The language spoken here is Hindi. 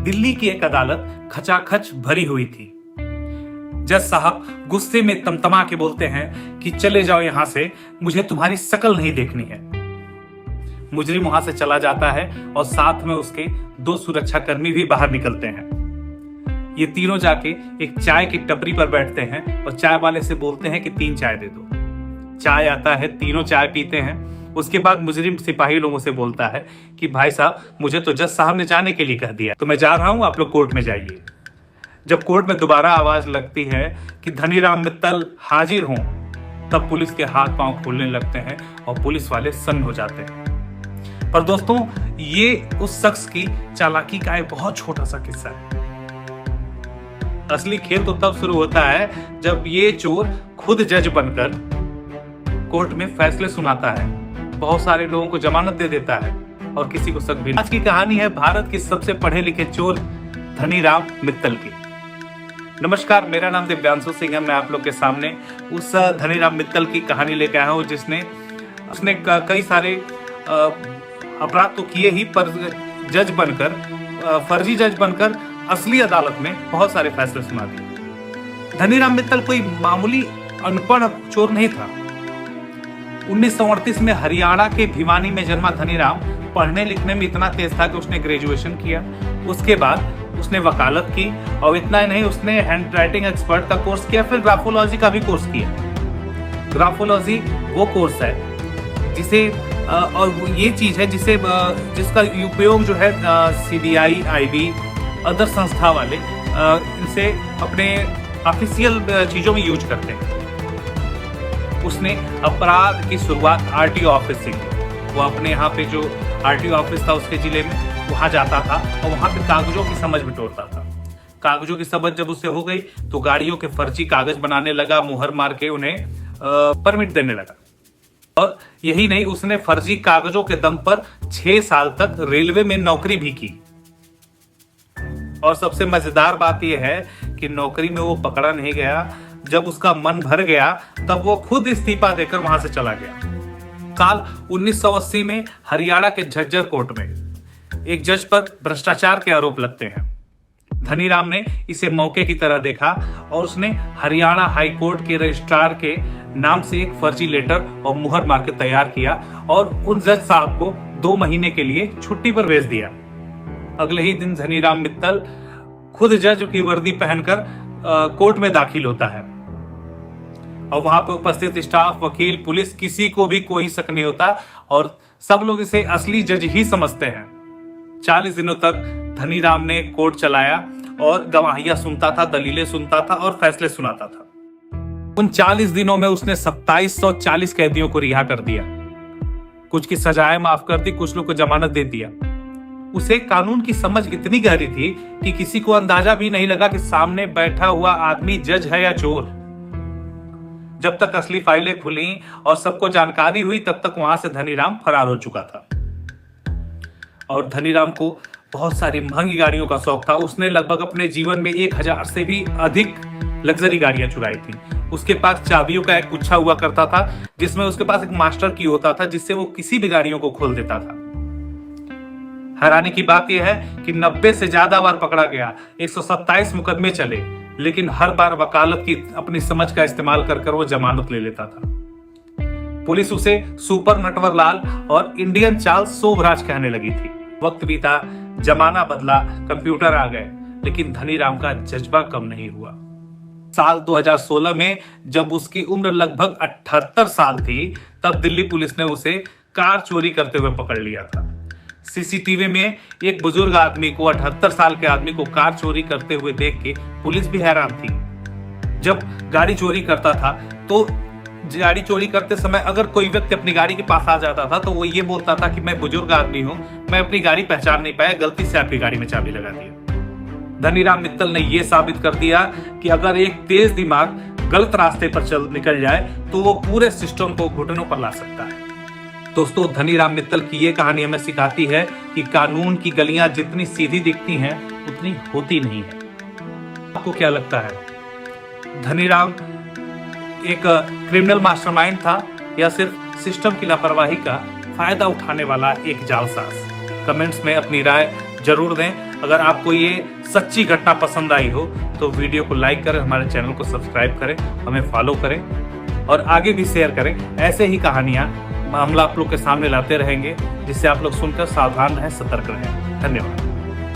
दिल्ली की एक अदालत खचाखच भरी हुई थी। जज साहब गुस्से में तमतमा के बोलते हैं कि चले जाओ यहां से, मुझे तुम्हारी शकल नहीं देखनी है। मुजरिम वहां से चला जाता है और साथ में उसके 2 सुरक्षाकर्मी भी बाहर निकलते हैं। ये तीनों जाके एक चाय की टपरी पर बैठते हैं और चाय वाले से बोलते हैं कि 3 चाय दे दो। चाय आता है, तीनों चाय पीते हैं। उसके बाद मुजरिम सिपाही लोगों से बोलता है कि भाई साहब, मुझे तो जज साहब ने जाने के लिए कह दिया, तो मैं जा रहा हूं, आप लोग कोर्ट में जाइए। जब कोर्ट में दोबारा आवाज लगती है कि धनीराम मित्तल हाजिर हों, तब पुलिस के हाथ पांव खोलने लगते हैं और पुलिस वाले सन्न हो जाते हैं। पर दोस्तों, ये उस शख्स की चालाकी का एक बहुत छोटा सा किस्सा है। असली खेल तो तब शुरू होता है जब ये चोर खुद जज बनकर कोर्ट में फैसले सुनाता है, बहुत सारे लोगों को जमानत दे देता है और किसी को शक भी नहीं। आज की कहानी है भारत के सबसे पढ़े लिखे चोर धनीराम मित्तल की। नमस्कार, मेरा नाम दिव्यांशु सिंह है। मैं आप लोग के सामने उस धनीराम मित्तल की कहानी लेके आया हूँ जिसने कई सारे अपराध तो किए ही, पर जज बनकर, फर्जी जज बनकर असली अदालत में बहुत सारे फैसले सुना दिए। धनीराम मित्तल कोई मामूली अनपढ़ चोर नहीं था। 1938 में हरियाणा के भिवानी में जन्मा धनीराम पढ़ने लिखने में इतना तेज था कि उसने ग्रेजुएशन किया। उसके बाद उसने वकालत की और इतना ही नहीं, उसने हैंड राइटिंग एक्सपर्ट का कोर्स किया, फिर ग्राफोलॉजी का भी कोर्स किया। ग्राफोलॉजी वो कोर्स है जिसे और ये चीज है जिसका उपयोग जो है CBI, IB, अदर संस्था वाले इनसे अपने ऑफिशियल चीजों में यूज करते हैं। उसने अपराध की शुरुआत RTO ऑफिस से की। वो अपने यहाँ पे जो RTO ऑफिस था उसके जिले में, वहां जाता था और वहां पे कागजों की समझ बिटोरता था। कागजों की समझ जब उससे हो गई तो गाड़ियों के फर्जी कागज बनाने लगा, मुहर मार के उन्हें परमिट देने लगा। और यही नहीं, उसने फर्जी कागजों के दम पर 6 साल तक रेलवे में नौकरी भी की। और सबसे मजेदार बात यह है कि नौकरी में वो पकड़ा नहीं गया। जब उसका मन भर गया तब वो खुद इस्तीफा देकर वहां से चला गया। साल 1980 में हरियाणा के झज्जर कोर्ट में एक जज पर भ्रष्टाचार के आरोप लगते हैं। धनीराम ने इसे मौके की तरह देखा और उसने हरियाणा हाई कोर्ट के रजिस्ट्रार के नाम से एक फर्जी लेटर और मुहर मार के तैयार किया और उन जज साहब को 2 महीने के लिए छुट्टी पर भेज दिया। अगले ही दिन धनीराम मित्तल खुद जज की वर्दी पहनकर कोर्ट में दाखिल होता है और वहां पर उपस्थित स्टाफ, वकील, पुलिस, किसी को भी कोई शक नहीं होता और सब लोग इसे असली जज ही समझते हैं। 40 दिनों तक धनीराम ने कोर्ट चलाया और गवाहियां सुनता था, दलीलें सुनता था और फैसले सुनाता था। उन 40 दिनों में उसने 2740 कैदियों को रिहा कर दिया। कुछ की सजाएं माफ कर दी, कुछ लोग को जमानत दे दिया। उसे कानून की समझ इतनी गहरी थी कि किसी को अंदाजा भी नहीं लगा कि सामने बैठा हुआ आदमी जज है या चोर। जब तक असली फाइलें खुली और सबको जानकारी हुई, तब तक वहां से धनीराम फरार हो चुका था। और धनीराम को बहुत सारी महंगी गाड़ियों का शौक था। उसने लगभग अपने जीवन में 1000 से भी अधिक लग्जरी गाड़ियां चुराई थी। उसके पास चाबियों का एक गुच्छा हुआ करता था जिसमें उसके पास एक मास्टर की होता था, जिससे वो किसी भी गाड़ियों को खोल देता था। हैरानी की बात यह है कि 90 से ज्यादा बार पकड़ा गया, 127 मुकदमे चले, लेकिन हर बार वकालत की अपनी समझ का इस्तेमाल कर वो जमानत ले लेता था। पुलिस उसे सुपर नटवरलाल और इंडियन चार्ल्स शोभराज कहने लगी थी। वक्त बीता, जमाना बदला, कंप्यूटर आ गए, लेकिन धनीराम का जज्बा कम नहीं हुआ। साल 2016 में जब उसकी उम्र लगभग 78 साल थी, तब दिल्ली पुलिस ने उसे कार चोरी करते हुए पकड़ लिया था। CCTV में एक बुजुर्ग आदमी को, 78 साल के आदमी को कार चोरी करते हुए देख के पुलिस भी हैरान थी। जब गाड़ी चोरी करता था तो गाड़ी चोरी करते समय अगर कोई व्यक्ति अपनी गाड़ी के पास आ जाता था तो वो ये बोलता था कि मैं बुजुर्ग आदमी हूं, मैं अपनी गाड़ी पहचान नहीं पाया, गलती से आपकी गाड़ी में चाबी लगा दी। धनीराम मित्तल ने यह साबित कर दिया कि अगर एक तेज दिमाग गलत रास्ते पर निकल जाए तो वो पूरे सिस्टम को घुटनों पर ला सकता है। दोस्तों, धनीराम मित्तल की ये कहानी हमें सिखाती है कि कानून की गलियां जितनी सीधी दिखती हैं उतनी होती नहीं है। आपको क्या लगता है, धनीराम एक क्रिमिनल मास्टरमाइंड था या सिर्फ सिस्टम की लापरवाही का फायदा उठाने वाला एक जालसाज? कमेंट्स में अपनी राय जरूर दें। अगर आपको ये सच्ची घटना पसंद आई हो तो वीडियो को लाइक करें, हमारे चैनल को सब्सक्राइब करें, हमें फॉलो करें और आगे भी शेयर करें। ऐसे ही कहानियां हम आप लोग के सामने लाते रहेंगे, जिससे आप लोग सुनकर सावधान रहें, सतर्क रहें। धन्यवाद।